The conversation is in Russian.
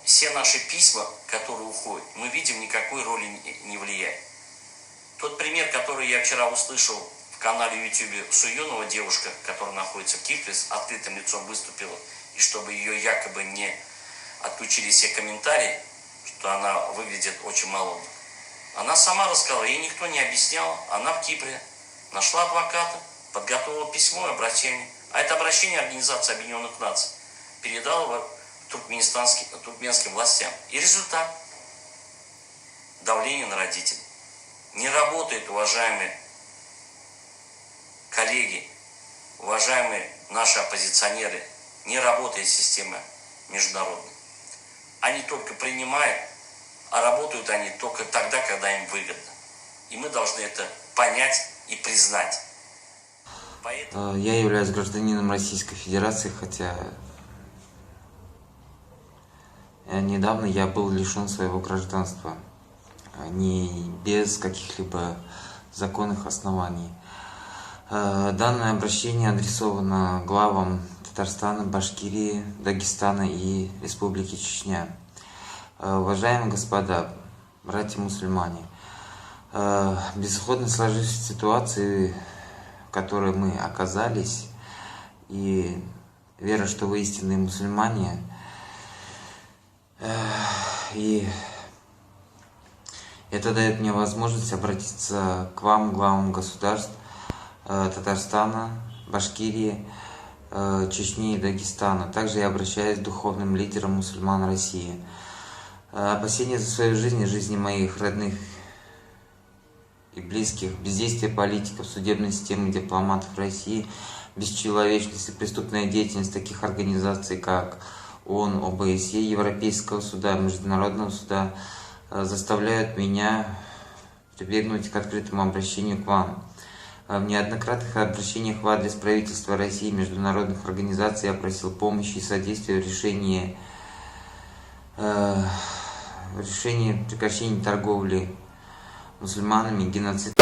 все наши письма, которые уходят, мы видим, никакой роли не влияет. Тот пример, который я вчера услышал в канале YouTube Суюнова, девушка, которая находится в Кипре, с открытым лицом выступила, и чтобы ее якобы не отключили все комментарии, что она выглядит очень молодо. Она сама рассказала, ей никто не объяснял, она в Кипре нашла адвоката, подготовила письмо и обращение. А это обращение Организации Объединенных Наций передала его туркменским властям. И результат – давление на родителей. Не работает, уважаемые коллеги, уважаемые наши оппозиционеры, не работает система международная. Они только принимают, а работают они только тогда, когда им выгодно. И мы должны это понять и признать. Поэтому... Я являюсь гражданином Российской Федерации, хотя недавно я был лишен своего гражданства, не без каких-либо законных оснований. Данное обращение адресовано главам Татарстана, Башкирии, Дагестана и Республики Чечня. Уважаемые господа, братья-мусульмане, безысходно сложившейся ситуации, в которой мы оказались, и вера, что вы истинные мусульмане, и это дает мне возможность обратиться к вам, главам государств Татарстана, Башкирии, Чечни и Дагестана. Также я обращаюсь к духовным лидерам мусульман России. Опасения за свою жизнь и жизни моих родных и близких, бездействие политиков, судебной системы, дипломатов России, бесчеловечность и преступная деятельность таких организаций, как ООН, ОБСЕ, Европейского суда, Международного суда, заставляют меня прибегнуть к открытому обращению к вам. В неоднократных обращениях в адрес правительства России и международных организаций я просил помощи и содействия в решении прекращения торговли мусульманами, геноцида.